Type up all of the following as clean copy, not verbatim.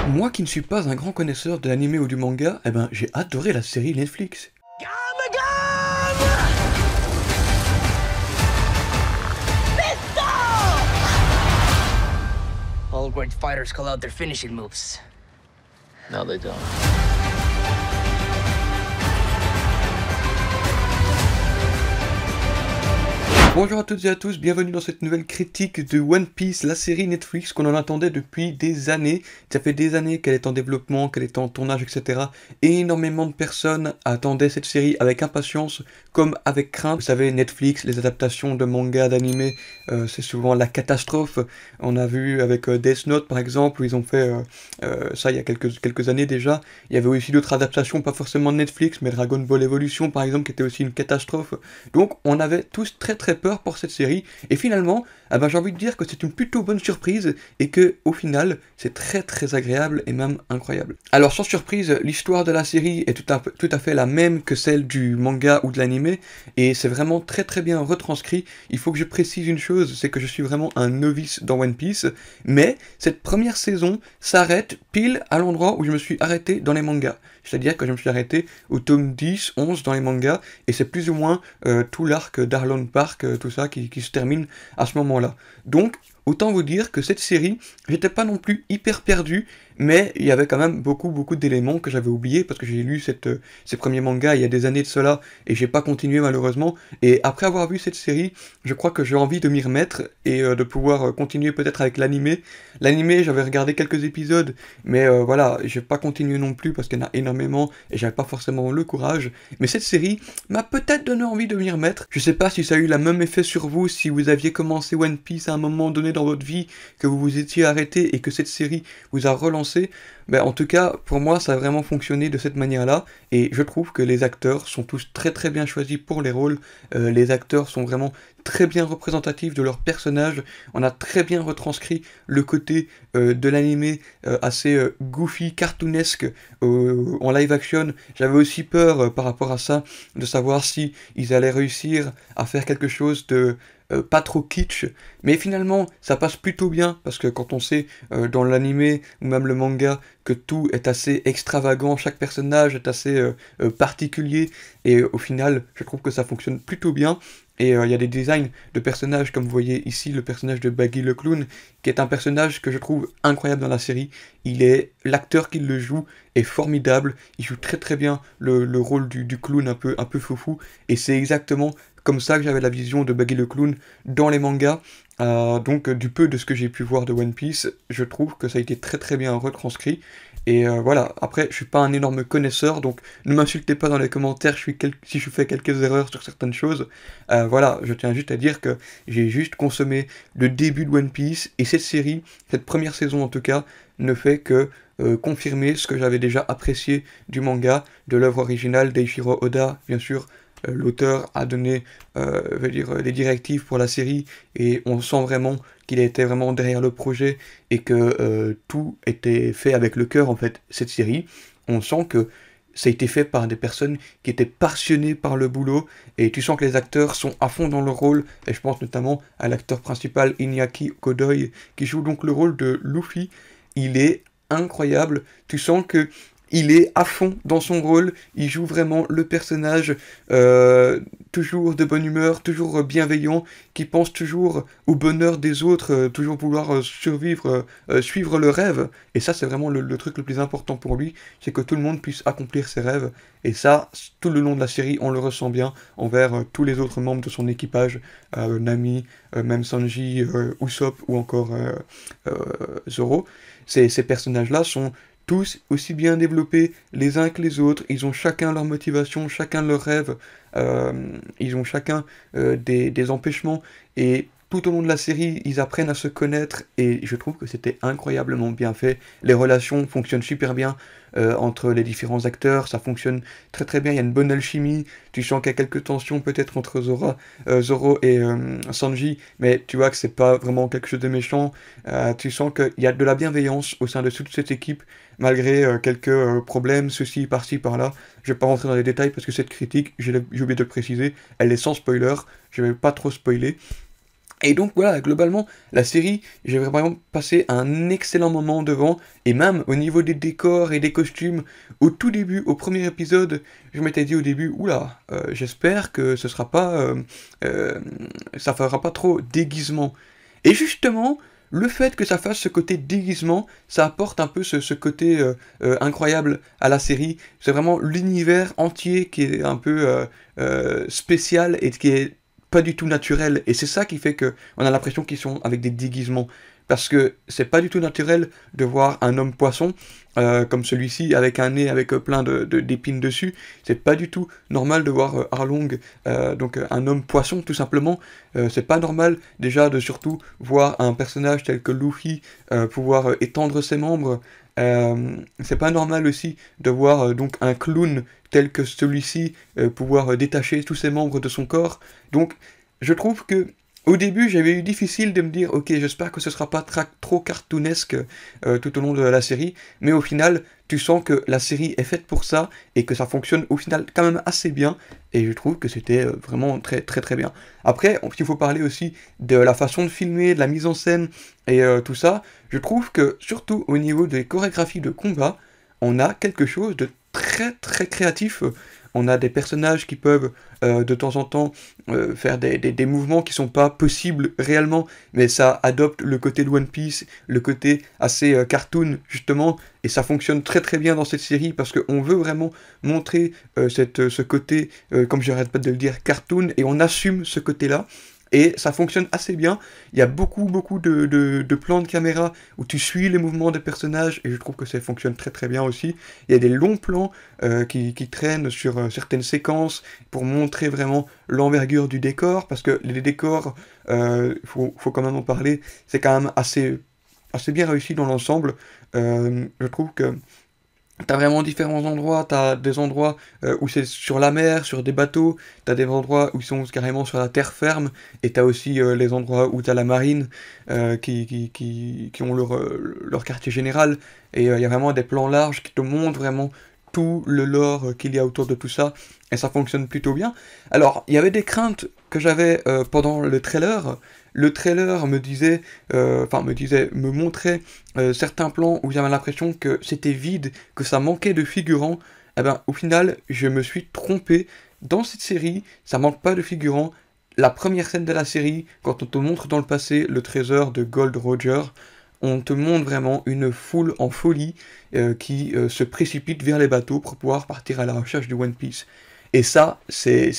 Moi qui ne suis pas un grand connaisseur de l'anime ou du manga, eh ben j'ai adoré la série Netflix. All great fighters call out their finishing moves. No, they don't. Bonjour à toutes et à tous, bienvenue dans cette nouvelle critique de One Piece, la série Netflix qu'on en attendait depuis des années. Ça fait des années qu'elle est en développement, qu'elle est en tournage, etc. Et énormément de personnes attendaient cette série avec impatience, comme avec crainte. Vous savez, Netflix, les adaptations de manga, d'anime, c'est souvent la catastrophe. On a vu avec Death Note par exemple, où ils ont fait ça il y a quelques années déjà. Il y avait aussi d'autres adaptations, pas forcément de Netflix, mais Dragon Ball Evolution par exemple, qui était aussi une catastrophe. Donc on avait tous très peur pour cette série, et finalement, j'ai envie de dire que c'est une plutôt bonne surprise, et que au final, c'est très agréable, et même incroyable. Alors sans surprise, l'histoire de la série est tout à fait la même que celle du manga ou de l'anime, et c'est vraiment très bien retranscrit. Il faut que je précise une chose, c'est que je suis vraiment un novice dans One Piece, mais cette première saison s'arrête pile à l'endroit où je me suis arrêté dans les mangas. C'est-à-dire que je me suis arrêté au tome 10, 11 dans les mangas, et c'est plus ou moins tout l'arc d'Arlong Park, tout ça, qui se termine à ce moment-là. Donc, autant vous dire que cette série, j'étais pas non plus hyper perdu, mais il y avait quand même beaucoup d'éléments que j'avais oubliés, parce que j'ai lu ces premiers mangas il y a des années de cela, et j'ai pas continué malheureusement, et après avoir vu cette série, je crois que j'ai envie de m'y remettre, et de pouvoir continuer peut-être avec l'animé. L'animé, j'avais regardé quelques épisodes, mais voilà, j'ai pas continué non plus, parce qu'il y en a énormément, et j'avais pas forcément le courage, mais cette série m'a peut-être donné envie de m'y remettre. Je sais pas si ça a eu le même effet sur vous, si vous aviez commencé One Piece à un moment donné dans votre vie, que vous vous étiez arrêté, et que cette série vous a relancé. Mais en tout cas, pour moi, ça a vraiment fonctionné de cette manière-là, et je trouve que les acteurs sont tous très bien choisis pour les rôles. Les acteurs sont vraiment très bien représentatifs de leurs personnages. On a très bien retranscrit le côté de l'animé assez goofy, cartoonesque en live action. J'avais aussi peur par rapport à ça, de savoir si ils allaient réussir à faire quelque chose de pas trop kitsch, mais finalement ça passe plutôt bien, parce que quand on sait dans l'anime ou même le manga que tout est assez extravagant, chaque personnage est assez particulier, et au final je trouve que ça fonctionne plutôt bien. Et il y a des designs de personnages, comme vous voyez ici le personnage de Baggy le Clown, qui est un personnage que je trouve incroyable dans la série. L'acteur qui le joue est formidable, il joue très bien le rôle du clown un peu foufou, et c'est exactement comme ça que j'avais la vision de Baggy le Clown dans les mangas. Donc du peu de ce que j'ai pu voir de One Piece, je trouve que ça a été très bien retranscrit. Et voilà, après je suis pas un énorme connaisseur, donc ne m'insultez pas dans les commentaires si je fais quelques erreurs sur certaines choses. Voilà, je tiens juste à dire que j'ai juste consommé le début de One Piece, et cette série, cette première saison en tout cas, ne fait que confirmer ce que j'avais déjà apprécié du manga, de l'œuvre originale d'Eiichiro Oda, bien sûr. L'auteur a donné les directives pour la série, et on sent vraiment qu'il était vraiment derrière le projet, et que tout était fait avec le cœur en fait. Cette série, on sent que ça a été fait par des personnes qui étaient passionnées par le boulot, et tu sens que les acteurs sont à fond dans leur rôle, et je pense notamment à l'acteur principal Iñaki Godoy, qui joue donc le rôle de Luffy. Il est incroyable, tu sens que il est à fond dans son rôle, il joue vraiment le personnage, toujours de bonne humeur, toujours bienveillant, qui pense toujours au bonheur des autres, toujours vouloir suivre le rêve. Et ça, c'est vraiment le truc le plus important pour lui, c'est que tout le monde puisse accomplir ses rêves. Et ça, tout le long de la série, on le ressent bien envers tous les autres membres de son équipage, Nami, même Sanji, Usopp ou encore Zoro. Ces personnages-là sont tous aussi bien développés les uns que les autres, ils ont chacun leur motivation, chacun leur rêve, ils ont chacun des empêchements, et tout au long de la série, ils apprennent à se connaître, et je trouve que c'était incroyablement bien fait. Les relations fonctionnent super bien entre les différents acteurs, ça fonctionne très bien, il y a une bonne alchimie, tu sens qu'il y a quelques tensions peut-être entre Zoro et Sanji, mais tu vois que c'est pas vraiment quelque chose de méchant, tu sens qu'il y a de la bienveillance au sein de toute cette équipe, malgré quelques problèmes, ceci, par-ci, par-là. Je vais pas rentrer dans les détails parce que cette critique, j'ai oublié de le préciser, elle est sans spoiler, je vais pas trop spoiler. Et donc voilà, globalement, la série, j'ai vraiment passé un excellent moment devant, et même au niveau des décors et des costumes, au tout début, au premier épisode, je m'étais dit au début, oula, j'espère que ce sera pas, ça fera pas trop déguisement. Et justement, le fait que ça fasse ce côté déguisement, ça apporte un peu ce côté incroyable à la série. C'est vraiment l'univers entier qui est un peu spécial et qui est pas du tout naturel. Et c'est ça qui fait que on a l'impression qu'ils sont avec des déguisements. Parce que c'est pas du tout naturel de voir un homme poisson comme celui-ci avec un nez avec plein d'épines dessus. C'est pas du tout normal de voir Arlong, donc un homme poisson tout simplement. C'est pas normal déjà de surtout voir un personnage tel que Luffy pouvoir étendre ses membres. C'est pas normal aussi de voir donc un clown tel que celui-ci pouvoir détacher tous ses membres de son corps. Donc je trouve que au début j'avais eu difficile de me dire ok j'espère que ce sera pas trop cartoonesque tout au long de la série, mais au final tu sens que la série est faite pour ça et que ça fonctionne au final quand même assez bien, et je trouve que c'était vraiment très très très bien. Après il faut parler aussi de la façon de filmer, de la mise en scène et tout ça. Je trouve que surtout au niveau des chorégraphies de combat, on a quelque chose de très très créatif. On a des personnages qui peuvent de temps en temps faire des mouvements qui sont pas possibles réellement, mais ça adopte le côté de One Piece, le côté assez cartoon justement, et ça fonctionne très très bien dans cette série parce qu'on veut vraiment montrer ce côté, comme j'arrête pas de le dire, cartoon, et on assume ce côté-là. Et ça fonctionne assez bien. Il y a beaucoup de plans de caméra où tu suis les mouvements des personnages, et je trouve que ça fonctionne très très bien aussi. Il y a des longs plans qui traînent sur certaines séquences pour montrer vraiment l'envergure du décor, parce que les décors, faut quand même en parler, c'est quand même assez bien réussi dans l'ensemble. Je trouve que t'as vraiment différents endroits. T'as des endroits où c'est sur la mer, sur des bateaux, t'as des endroits où ils sont carrément sur la terre ferme, et t'as aussi les endroits où t'as la marine qui ont leur quartier général, et il y a vraiment des plans larges qui te montrent vraiment tout le lore qu'il y a autour de tout ça, et ça fonctionne plutôt bien. Alors, il y avait des craintes que j'avais pendant le trailer. Le trailer me montrait certains plans où j'avais l'impression que c'était vide, que ça manquait de figurants. Eh ben, au final, je me suis trompé. Dans cette série, ça manque pas de figurants. La première scène de la série, quand on te montre dans le passé le trésor de Gold Roger, on te montre vraiment une foule en folie qui se précipite vers les bateaux pour pouvoir partir à la recherche du One Piece. Et ça, c'est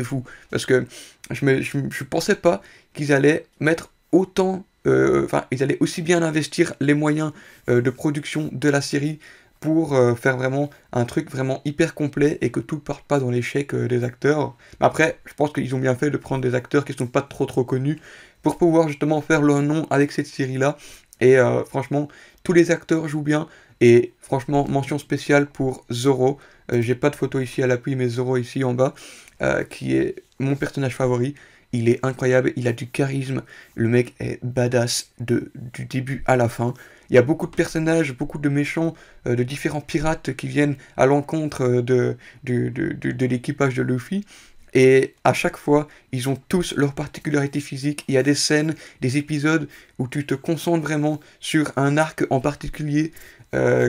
fou. Parce que je pensais pas qu'ils allaient mettre autant... ils allaient aussi bien investir les moyens de production de la série pour faire vraiment un truc vraiment hyper complet et que tout ne parte pas dans l'échec des acteurs. Mais après, je pense qu'ils ont bien fait de prendre des acteurs qui ne sont pas trop connus pour pouvoir justement faire leur nom avec cette série-là. Et franchement, tous les acteurs jouent bien. Et franchement, mention spéciale pour Zoro. J'ai pas de photo ici à l'appui, mais Zoro ici en bas, qui est mon personnage favori. Il est incroyable, il a du charisme, le mec est badass du début à la fin. Il y a beaucoup de personnages, beaucoup de méchants, de différents pirates qui viennent à l'encontre de l'équipage de Luffy. Et à chaque fois, ils ont tous leur particularité physique. Il y a des scènes, des épisodes où tu te concentres vraiment sur un arc en particulier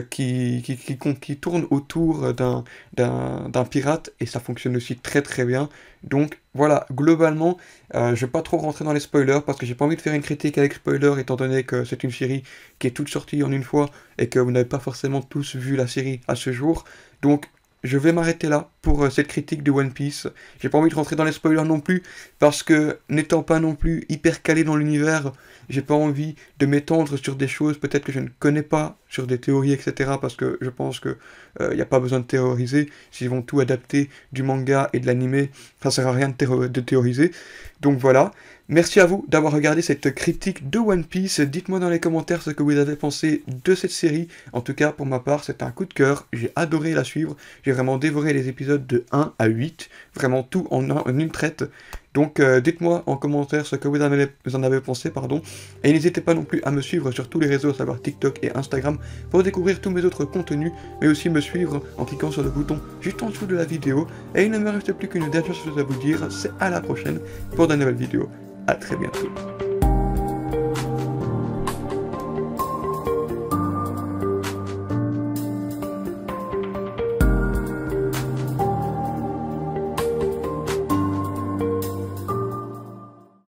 qui tourne autour d'un pirate, et ça fonctionne aussi très très bien. Donc voilà, globalement, je vais pas trop rentrer dans les spoilers parce que j'ai pas envie de faire une critique avec spoilers, étant donné que c'est une série qui est toute sortie en une fois et que vous n'avez pas forcément tous vu la série à ce jour. Donc je vais m'arrêter là pour cette critique de One Piece. J'ai pas envie de rentrer dans les spoilers non plus, parce que n'étant pas non plus hyper calé dans l'univers, j'ai pas envie de m'étendre sur des choses peut-être que je ne connais pas, sur des théories, etc. Parce que je pense que y a pas besoin de théoriser. S'ils vont tout adapter du manga et de l'animé, ça sert à rien de théoriser. Donc voilà. Merci à vous d'avoir regardé cette critique de One Piece. Dites-moi dans les commentaires ce que vous avez pensé de cette série. En tout cas, pour ma part, c'est un coup de cœur. J'ai adoré la suivre. J'ai vraiment dévoré les épisodes de 1 à 8. Vraiment tout en une traite. Donc dites-moi en commentaire ce que vous en avez pensé, pardon. Et n'hésitez pas non plus à me suivre sur tous les réseaux, à savoir TikTok et Instagram, pour découvrir tous mes autres contenus, mais aussi me suivre en cliquant sur le bouton juste en dessous de la vidéo. Et il ne me reste plus qu'une dernière chose à vous dire, c'est à la prochaine pour de nouvelles vidéos. À très bientôt.